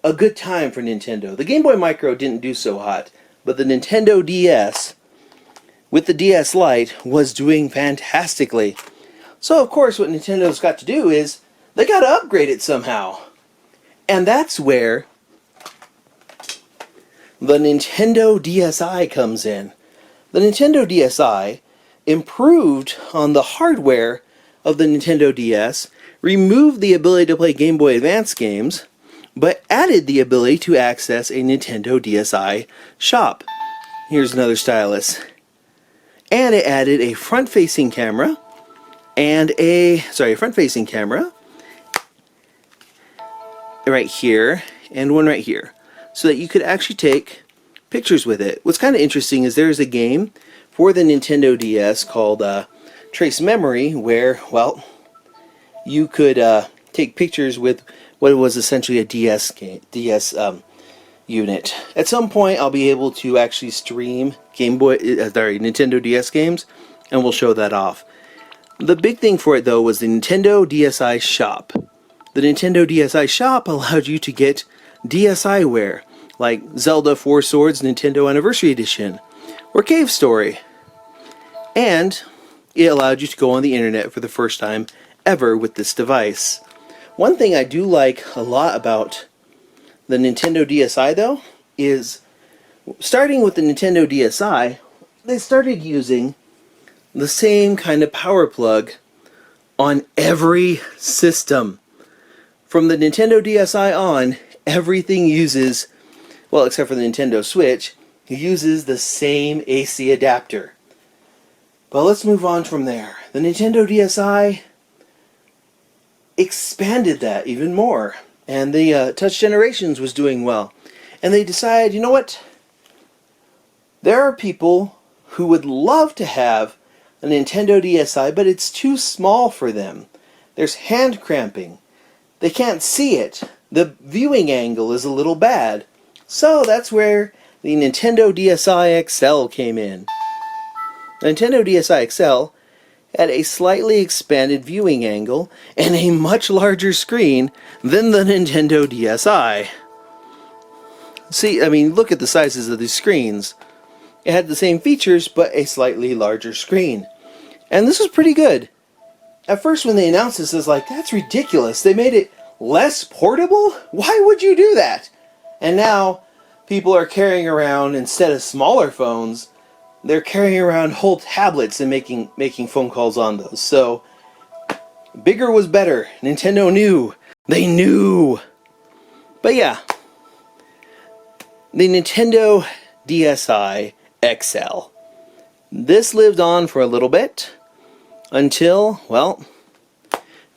a good time for Nintendo. The Game Boy Micro didn't do so hot, but the Nintendo DS with the DS Lite was doing fantastically. So of course what Nintendo's got to do is they got to upgrade it somehow. And that's where the Nintendo DSi comes in. The Nintendo DSi improved on the hardware of the Nintendo DS, removed the ability to play Game Boy Advance games, but added the ability to access a Nintendo DSi shop. Here's another stylus. And it added a front-facing camera and front-facing camera right here and one right here, so that you could actually take pictures with it. What's kind of interesting is there's a game for the Nintendo DS called Trace Memory, where, well, you could take pictures with what was essentially a DS game. unit. At some point, I'll be able to actually stream Nintendo DS games, and we'll show that off. The big thing for it, though, was the Nintendo DSi Shop. The Nintendo DSi Shop allowed you to get DSiware, like Zelda 4 Swords Nintendo Anniversary Edition, or Cave Story. And it allowed you to go on the internet for the first time ever with this device. One thing I do like a lot about the Nintendo DSi, though, is starting with the Nintendo DSi, they started using the same kind of power plug on every system. From the Nintendo DSi on, everything uses, well, except for the Nintendo Switch, uses the same AC adapter. But let's move on from there. The Nintendo DSi expanded that even more, and the Touch Generations was doing well. And they decided, you know what? There are people who would love to have a Nintendo DSi, but it's too small for them. There's hand cramping. They can't see it. The viewing angle is a little bad. So that's where the Nintendo DSi XL came in. The Nintendo DSi XL had a slightly expanded viewing angle and a much larger screen than the Nintendo DSi. See, I mean, look at the sizes of these screens. It had the same features, but a slightly larger screen. And this was pretty good. At first, when they announced this, I was like, that's ridiculous. They made it less portable? Why would you do that? And now, people are carrying around, instead of smaller phones, they're carrying around whole tablets and making phone calls on those. So, bigger was better. Nintendo knew. They knew. But yeah, the Nintendo DSi XL. This lived on for a little bit until, well,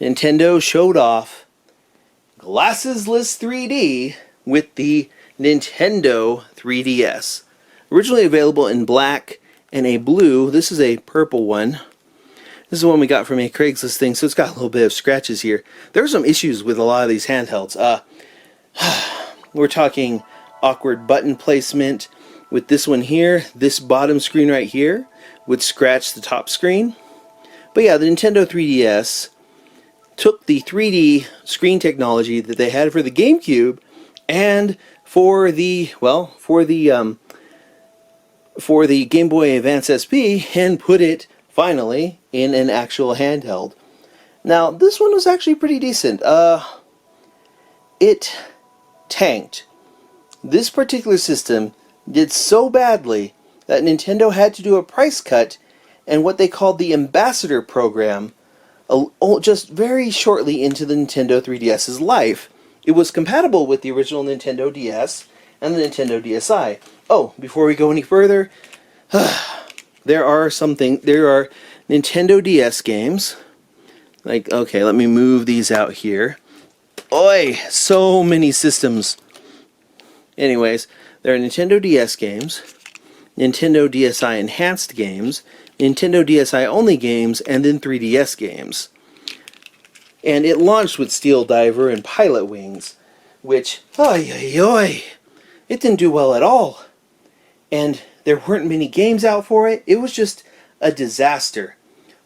Nintendo showed off glassesless 3D with the Nintendo 3DS. Originally available in black and a blue. This is a purple one. This is one we got from a Craigslist thing, so it's got a little bit of scratches here. There are some issues with a lot of these handhelds. We're talking awkward button placement with this one here. This bottom screen right here would scratch the top screen. But yeah, the Nintendo 3DS took the 3D screen technology that they had for the GameCube and for the Game Boy Advance SP and put it finally in an actual handheld. Now, this one was actually pretty decent. It tanked. This particular system did so badly that Nintendo had to do a price cut and what they called the Ambassador program just very shortly into the Nintendo 3DS's life. It was compatible with the original Nintendo DS and the Nintendo DSi. Oh, before we go any further, there are Nintendo DS games. Like, okay, let me move these out here. Oi, so many systems. Anyways, there are Nintendo DS games, Nintendo DSi Enhanced games, Nintendo DSi Only games, and then 3DS games. And it launched with Steel Diver and Pilot Wings, which, it didn't do well at all. And there weren't many games out for it. It was just a disaster.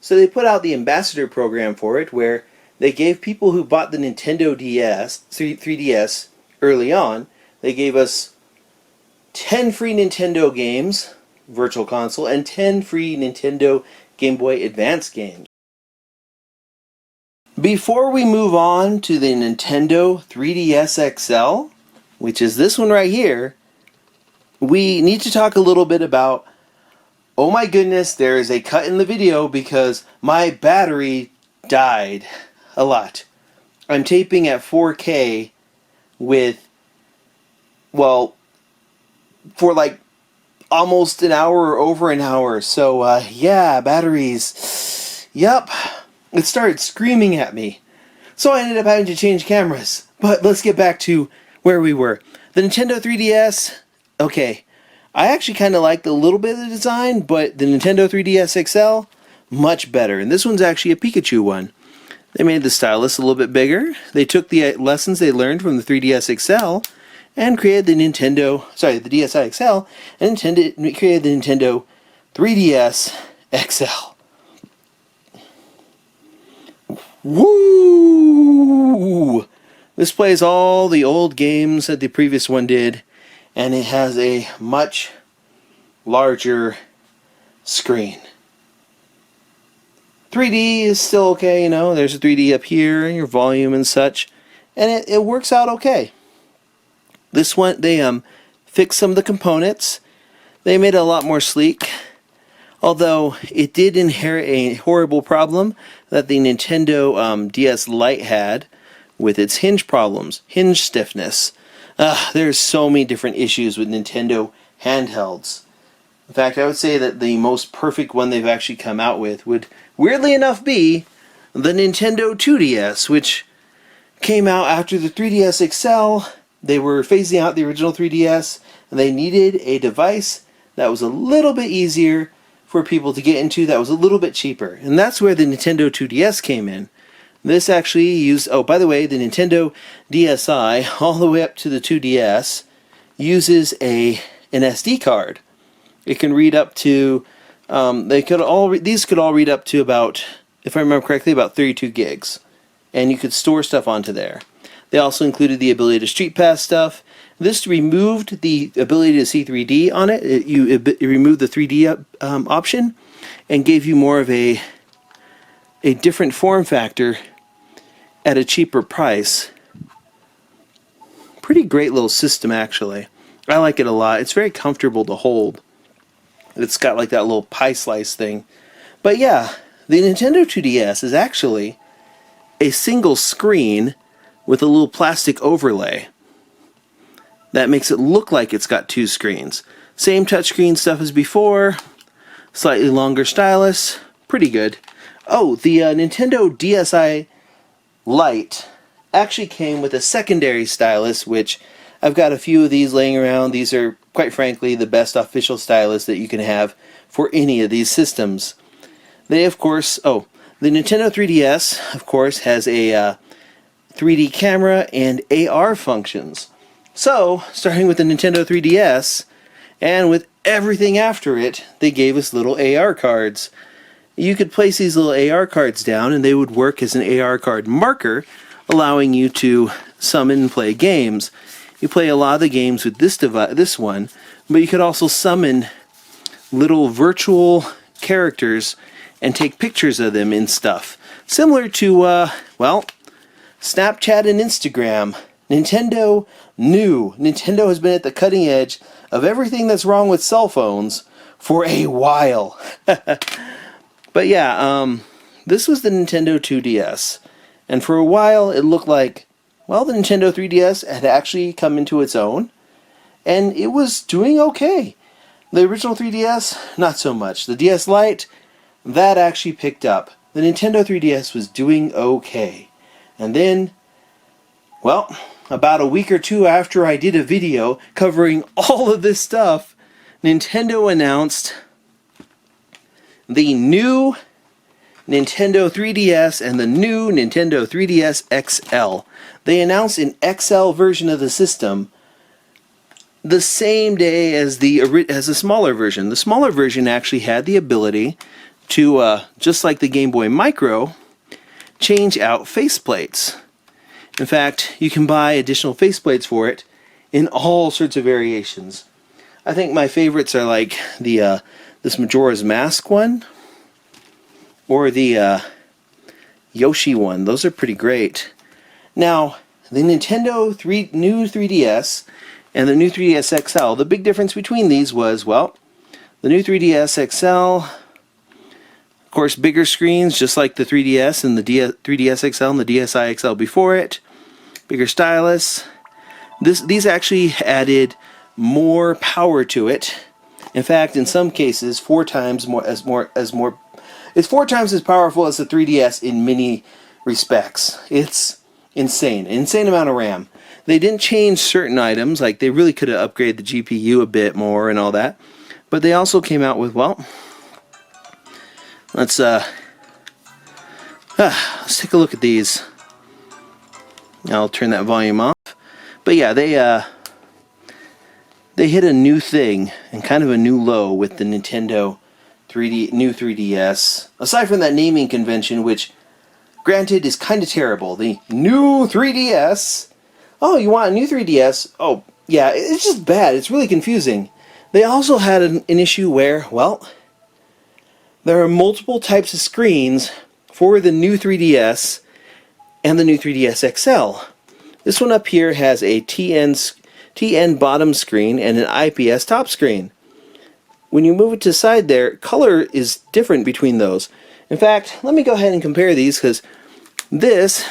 So they put out the Ambassador program for it, where they gave people who bought the Nintendo 3DS early on, they gave us 10 free Nintendo games, Virtual Console, and 10 free Nintendo Game Boy Advance games. Before we move on to the Nintendo 3DS XL, which is this one right here, we need to talk a little bit about, oh my goodness, there is a cut in the video because my battery died a lot. I'm taping at 4K with, well, for like almost an hour or over an hour. So, yeah, batteries. Yup. It started screaming at me. So I ended up having to change cameras. But let's get back to where we were. The Nintendo 3DS, okay. I actually kind of liked a little bit of the design, but the Nintendo 3DS XL, much better. And this one's actually a Pikachu one. They made the stylus a little bit bigger. They took the lessons they learned from the 3DS XL and created the the DSi XL, and created the Nintendo 3DS XL. Woo! This plays all the old games that the previous one did, and it has a much larger screen. 3D is still okay, you know, there's a 3D up here, your volume and such, and it works out okay. This one, they fixed some of the components. They made it a lot more sleek, although it did inherit a horrible problem that the Nintendo DS Lite had with its hinge problems, hinge stiffness. There's so many different issues with Nintendo handhelds. In fact, I would say that the most perfect one they've actually come out with would, weirdly enough, be the Nintendo 2DS, which came out after the 3DS XL. They were phasing out the original 3DS, and they needed a device that was a little bit easier for people to get into, that was a little bit cheaper. And that's where the Nintendo 2DS came in. This actually used, oh, by the way, the Nintendo DSi, all the way up to the 2DS, uses an SD card. It can read up to, these could all read up to about, if I remember correctly, about 32 gigs. And you could store stuff onto there. They also included the ability to Street Pass stuff. This removed the ability to see 3D on it. It removed the 3D option and gave you more of a different form factor at a cheaper price. Pretty great little system, actually. I like it a lot. It's very comfortable to hold. It's got like that little pie slice thing. But yeah, the Nintendo 2DS is actually a single screen with a little plastic overlay. That makes it look like it's got two screens. Same touchscreen stuff as before. Slightly longer stylus. Pretty good. Oh, the Nintendo DSi Lite actually came with a secondary stylus, which I've got a few of these laying around. These are, quite frankly, the best official stylus that you can have for any of these systems. They, of course, the Nintendo 3DS, of course, has a 3D camera and AR functions. So, starting with the Nintendo 3DS, and with everything after it, they gave us little AR cards. You could place these little AR cards down, and they would work as an AR card marker, allowing you to summon and play games. You play a lot of the games with this one, but you could also summon little virtual characters and take pictures of them in stuff. Similar to, Snapchat and Instagram. Nintendo has been at the cutting edge of everything that's wrong with cell phones for a while. But yeah, this was the Nintendo 2DS. And for a while, it looked like, well, the Nintendo 3DS had actually come into its own, and it was doing okay. The original 3DS, not so much. The DS Lite, that actually picked up. The Nintendo 3DS was doing okay. And then, well, about a week or two after I did a video covering all of this stuff, Nintendo announced the new Nintendo 3DS and the new Nintendo 3DS XL. They announced an XL version of the system the same day as the smaller version. The smaller version actually had the ability to, just like the Game Boy Micro, change out faceplates. In fact, you can buy additional faceplates for it in all sorts of variations. I think my favorites are like the this Majora's Mask one, or the Yoshi one. Those are pretty great. Now, the Nintendo new 3DS and the new 3DS XL, the big difference between these was, well, the new 3DS XL, of course, bigger screens, just like the 3DS and the 3DS XL and the DSi XL before it. Bigger stylus. These actually added more power to it. In fact, in some cases, it's 4 times as powerful as the 3DS in many respects. It's insane. An insane amount of RAM. They didn't change certain items, like they really could have upgraded the GPU a bit more and all that. But they also came out with, well, let's take a look at these. I'll turn that volume off. But yeah, they they hit a new thing and kind of a new low with the Nintendo new 3DS. Aside from that naming convention, which granted is kind of terrible, the new 3DS. Oh, you want a new 3DS? Oh, yeah, it's just bad. It's really confusing. They also had an issue where, well, there are multiple types of screens for the new 3DS and the new 3DS XL. This one up here has a TN bottom screen and an IPS top screen. When you move it to the side there, color is different between those. In fact, let me go ahead and compare these, because this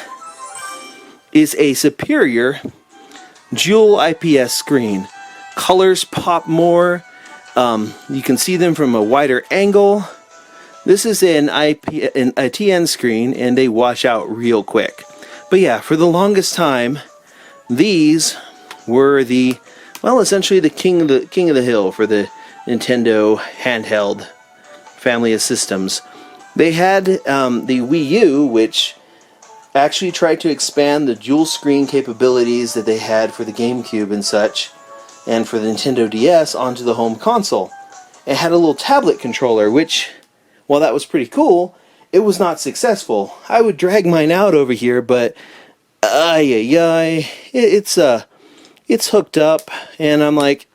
is a superior dual IPS screen. Colors pop more. You can see them from a wider angle. This is a TN screen, and they wash out real quick. But yeah, for the longest time, these were essentially the king of the hill for the Nintendo handheld family of systems. They had the Wii U, which actually tried to expand the dual screen capabilities that they had for the GameCube and such, and for the Nintendo DS onto the home console. It had a little tablet controller, which, while that was pretty cool, it was not successful. I would drag mine out over here, but it's hooked up, and I'm like,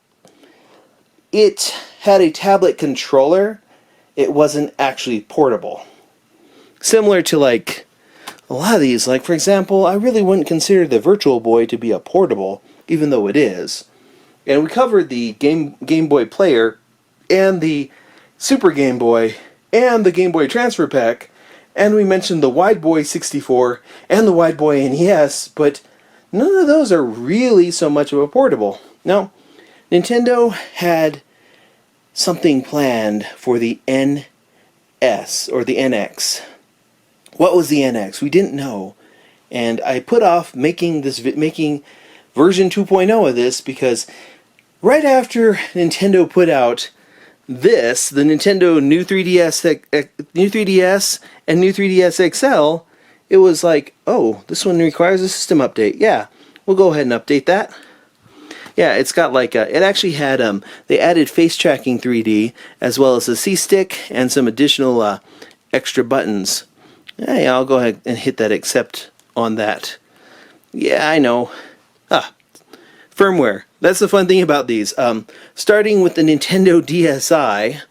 it had a tablet controller. It wasn't actually portable. Similar to like a lot of these, like for example, I really wouldn't consider the Virtual Boy to be a portable, even though it is. And we covered the Game Boy Player and the Super Game Boy and the Game Boy Transfer Pack, and we mentioned the Wide Boy 64 and the Wide Boy NES, but none of those are really so much of a portable. Now, Nintendo had something planned for the NS, or the NX. What was the NX? We didn't know. And I put off making version 2.0 of this because right after Nintendo put out this, the Nintendo new 3DS and new 3DS XL, it was like, oh, this one requires a system update. Yeah, we'll go ahead and update that. Yeah, it's got like it actually had they added face tracking 3D as well as a C-stick and some additional extra buttons. Hey, I'll go ahead and hit that accept on that. Yeah, I know. Firmware. That's the fun thing about these. Starting with the Nintendo DSi,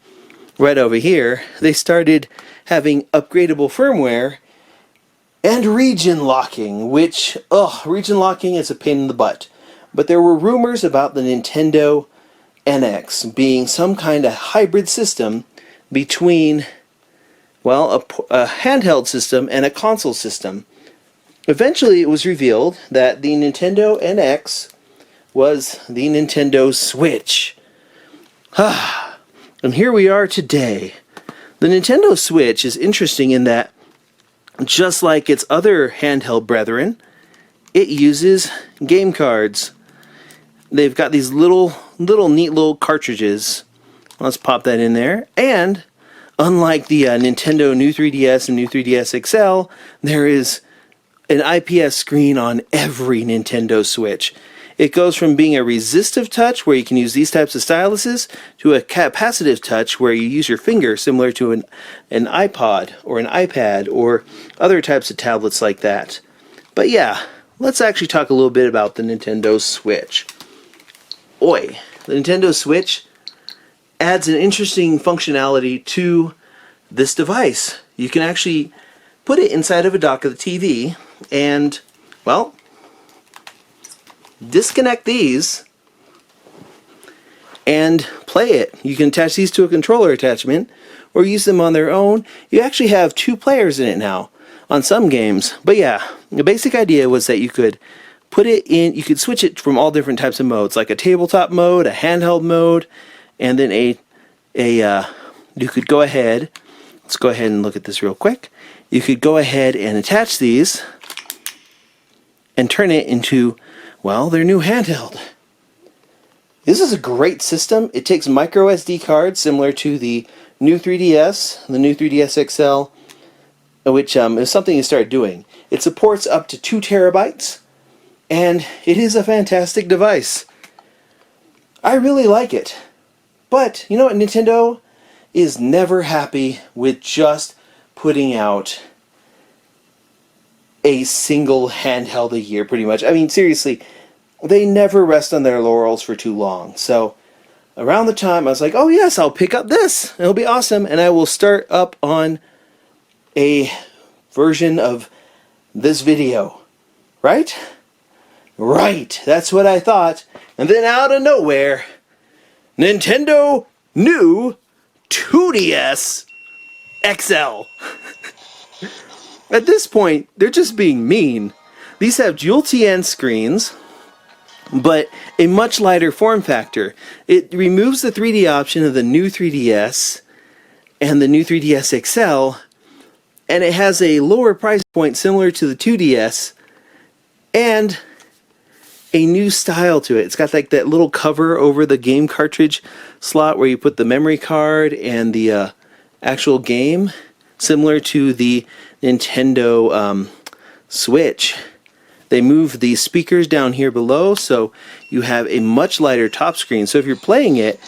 right over here, they started having upgradable firmware and region locking, which, region locking is a pain in the butt. But there were rumors about the Nintendo NX being some kind of hybrid system between, well, a handheld system and a console system. Eventually, it was revealed that the Nintendo NX was the Nintendo Switch. And here we are today. The Nintendo Switch is interesting in that, just like its other handheld brethren, it uses game cards. They've got these neat little cartridges. Let's pop that in there. And unlike the Nintendo new 3DS and new 3DS XL, there is an IPS screen on every Nintendo Switch. It goes from being a resistive touch, where you can use these types of styluses, to a capacitive touch, where you use your finger, similar to an iPod or an iPad or other types of tablets like that. But yeah, let's actually talk a little bit about the Nintendo Switch. The Nintendo Switch adds an interesting functionality to this device. You can actually put it inside of a dock of the TV and, well, disconnect these and play it. You can attach these to a controller attachment or use them on their own. You actually have 2 players in it now on some games. But yeah, the basic idea was that you could put it in, you could switch it from all different types of modes, like a tabletop mode, a handheld mode, and then you could go ahead, let's go ahead and look at this real quick. You could go ahead and attach these and turn it into, well, their new handheld. This is a great system. It takes micro SD cards similar to the new 3DS, the new 3DS XL, which is something you started doing. It supports up to 2 terabytes, and it is a fantastic device. I really like it. But, you know what, Nintendo is never happy with just putting out a single handheld a year, pretty much. I mean, seriously, they never rest on their laurels for too long. So, around the time I was like, oh yes, I'll pick up this. It'll be awesome. And I will start up on a version of this video. Right? Right. That's what I thought. And then out of nowhere, Nintendo new 2DS XL. At this point, they're just being mean. These have dual TN screens, but a much lighter form factor. It removes the 3D option of the new 3DS and the new 3DS XL, and it has a lower price point similar to the 2DS, and a new style to it. It's got like that little cover over the game cartridge slot where you put the memory card and the actual game, similar to the Nintendo Switch. They move the speakers down here below, so you have a much lighter top screen. So if you're playing it,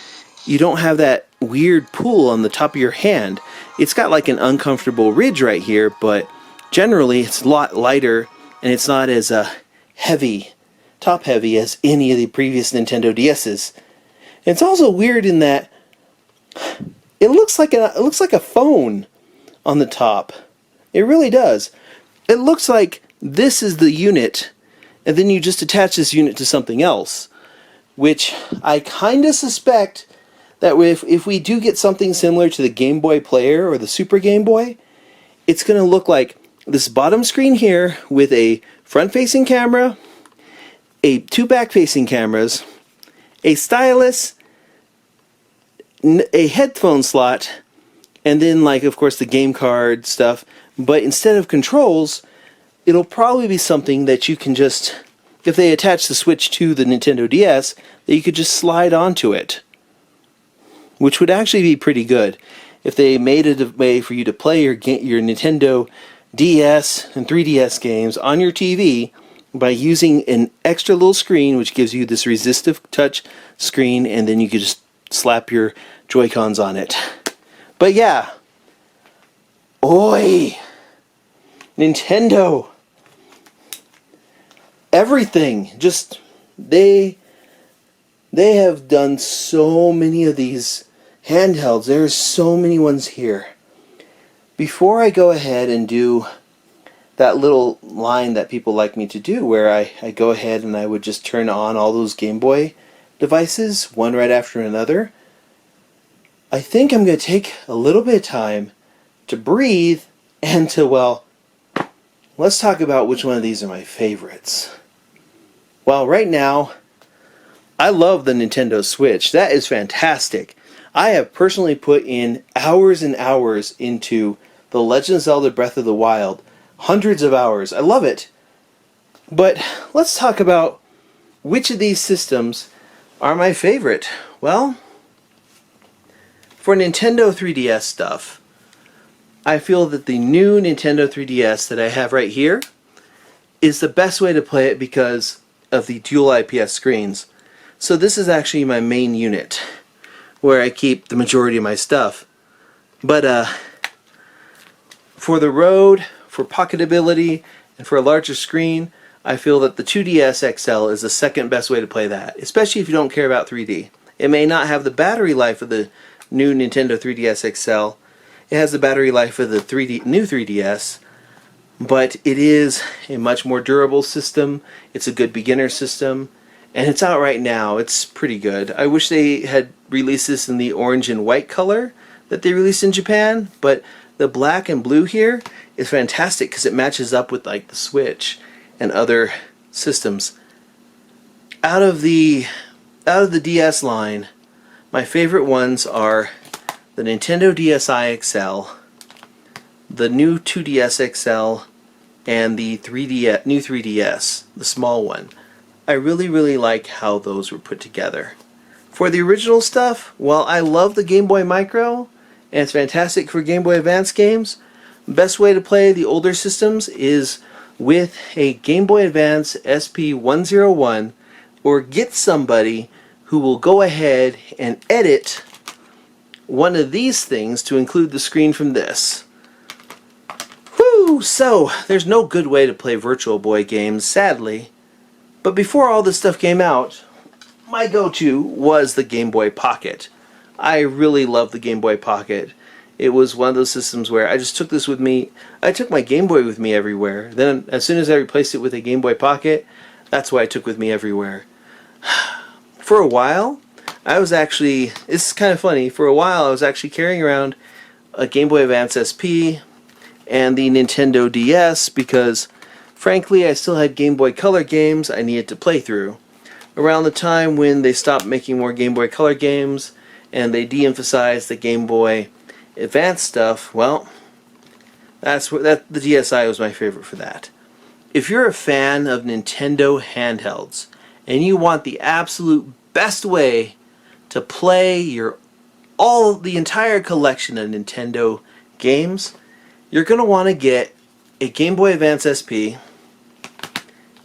you don't have that weird pull on the top of your hand. It's got like an uncomfortable ridge right here, but generally it's a lot lighter and it's not as heavy, top heavy as any of the previous Nintendo DS's. And it's also weird in that it looks like a phone on the top. It really does. It looks like this is the unit, and then you just attach this unit to something else, which I kind of suspect that if we do get something similar to the Game Boy Player or the Super Game Boy, it's going to look like this bottom screen here with a front-facing camera, two back-facing cameras, a stylus, a headphone slot, and then, like, of course, the game card stuff. But instead of controls, it'll probably be something that you can just, if they attach the Switch to the Nintendo DS, that you could just slide onto it, which would actually be pretty good. If they made it a way for you to play your Nintendo DS and 3DS games on your TV by using an extra little screen, which gives you this resistive touch screen, and then you could just slap your Joy-Cons on it. But yeah, oi, Nintendo, everything, just, they have done so many of these handhelds. There's so many ones here. Before I go ahead and do that little line that people like me to do, where I go ahead and I would just turn on all those Game Boy devices, one right after another, I think I'm going to take a little bit of time to breathe and to, well, let's talk about which one of these are my favorites. Well, right now, I love the Nintendo Switch. That is fantastic. I have personally put in hours and hours into The Legend of Zelda Breath of the Wild. Hundreds of hours. I love it. But let's talk about which of these systems are my favorite. Well, for Nintendo 3DS stuff, I feel that the new Nintendo 3DS that I have right here is the best way to play it because of the dual IPS screens. So this is actually my main unit where I keep the majority of my stuff. But for the road, for pocketability, and for a larger screen, I feel that the 2DS XL is the second best way to play that, especially if you don't care about 3D. It may not have the battery life of the new Nintendo 3DS XL. It has the battery life of the new 3DS, but it is a much more durable system. It's a good beginner system, and it's out right now. It's pretty good. I wish they had released this in the orange and white color that they released in Japan, but the black and blue here is fantastic because it matches up with like the Switch and other systems. Out of the DS line, my favorite ones are the Nintendo DSi XL, the new 2DS XL, and the new 3DS, the small one. I really like how those were put together. For the original stuff, well, I love the Game Boy Micro, and it's fantastic for Game Boy Advance games. Best way to play the older systems is with a Game Boy Advance SP-101, or get somebody who will go ahead and edit one of these things to include the screen from this. Whew! So, there's no good way to play Virtual Boy games, sadly. But before all this stuff came out, my go-to was the Game Boy Pocket. I really loved the Game Boy Pocket. It was one of those systems where I just took this with me. I took my Game Boy with me everywhere. Then as soon as I replaced it with a Game Boy Pocket, that's what I took with me everywhere. For a while, I was actually, it's kind of funny, for a while I was actually carrying around a Game Boy Advance SP and the Nintendo DS because, frankly, I still had Game Boy Color games I needed to play through. Around the time when they stopped making more Game Boy Color games and they de-emphasized the Game Boy Advance stuff, well, the DSi was my favorite for that. If you're a fan of Nintendo handhelds and you want the absolute best way to play the entire collection of Nintendo games, you're going to want to get a Game Boy Advance SP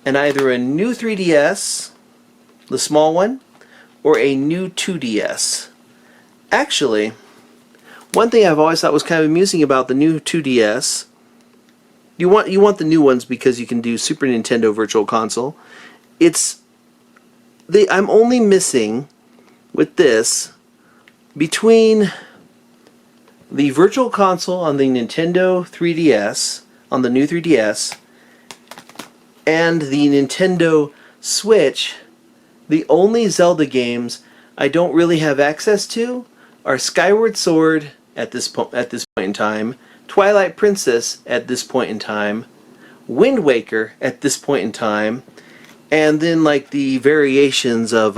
and either a new 3DS, the small one, or a new 2DS. Actually, one thing I've always thought was kind of amusing about the new 2DS, you want the new ones because you can do Super Nintendo Virtual Console. I'm only missing with this between the Virtual Console on the Nintendo 3DS, on the new 3DS, and the Nintendo Switch. The only Zelda games I don't really have access to are Skyward Sword at this point in time, Twilight Princess at this point in time, Wind Waker at this point in time, and then like the variations of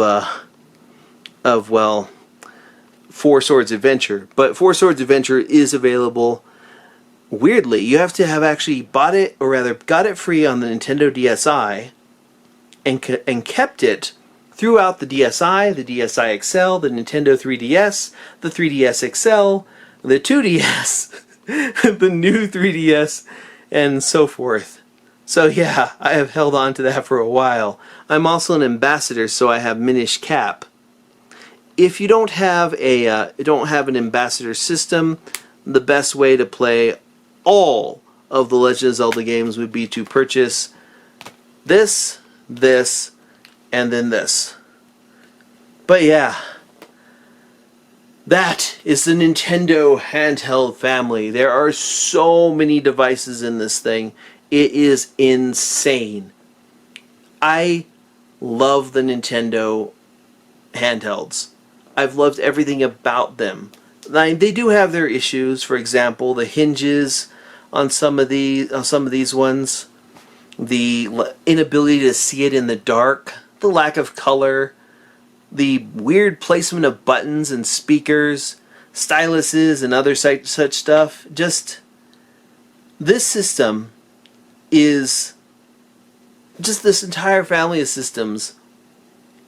Four Swords Adventure. But Four Swords Adventure is available. Weirdly, you have to have actually bought it, or rather got it free on the Nintendo DSi and kept it throughout the DSi, the DSi XL, the Nintendo 3DS, the 3DS XL, the 2DS, the new 3DS, and so forth. So yeah, I have held on to that for a while. I'm also an ambassador, so I have Minish Cap. If you don't have an ambassador system, the best way to play all of the Legend of Zelda games would be to purchase this, and then this. But yeah, that is the Nintendo handheld family. There are so many devices in this thing. It is insane. I love the Nintendo handhelds. I've loved everything about them. They do have their issues. For example, the hinges on some of these ones, the inability to see it in the dark, the lack of color, the weird placement of buttons and speakers, styluses, and other such stuff. Just this system is this entire family of systems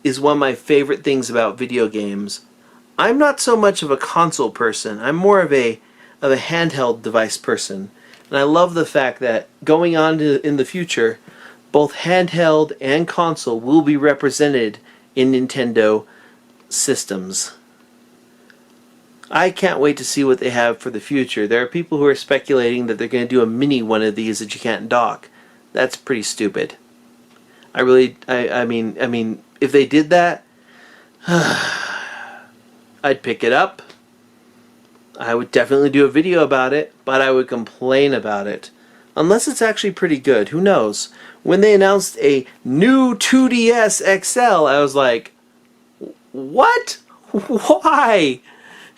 is one of my favorite things about video games. I'm not so much of a console person. I'm more of a handheld device person. And I love the fact that going on in the future, both handheld and console will be represented in Nintendo systems. I can't wait to see what they have for the future. There are people who are speculating that they're going to do a mini one of these that you can't dock. That's pretty stupid. I mean, if they did that, I'd pick it up. I would definitely do a video about it, but I would complain about it. Unless it's actually pretty good. Who knows? When they announced a new 2DS XL, I was like, what? Why?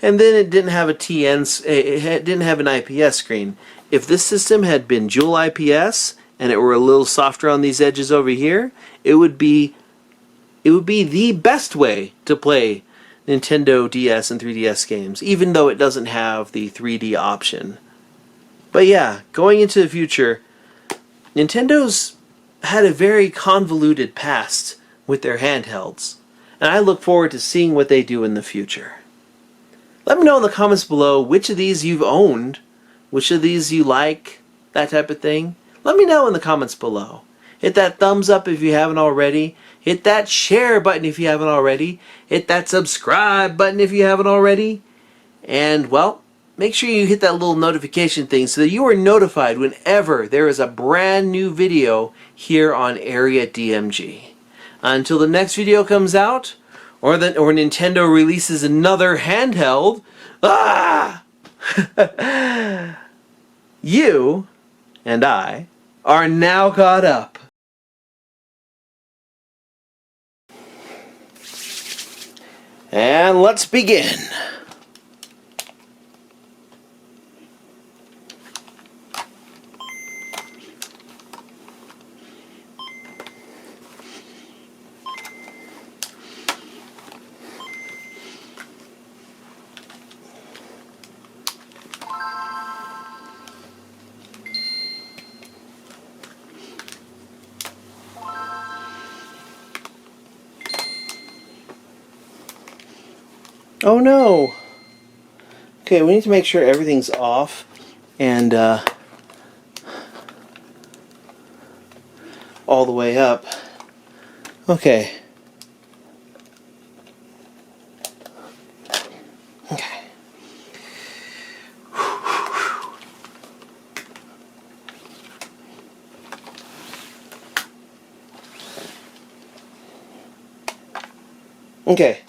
And then it didn't have it didn't have an IPS screen. If this system had been dual IPS and it were a little softer on these edges over here, it would be the best way to play Nintendo DS and 3DS games, even though it doesn't have the 3D option. But yeah, going into the future, Nintendo's had a very convoluted past with their handhelds, and I look forward to seeing what they do in the future. Let me know in the comments below which of these you've owned, which of these you like, that type of thing. Let me know in the comments below. Hit that thumbs up if you haven't already. Hit that share button if you haven't already. Hit that subscribe button if you haven't already. And, well, make sure you hit that little notification thing so that you are notified whenever there is a brand new video here on Area DMG. Until the next video comes out, or Nintendo releases another handheld, you and I are now caught up. And let's begin. Oh no! Okay, we need to make sure everything's off and all the way up. Okay. Okay. Okay.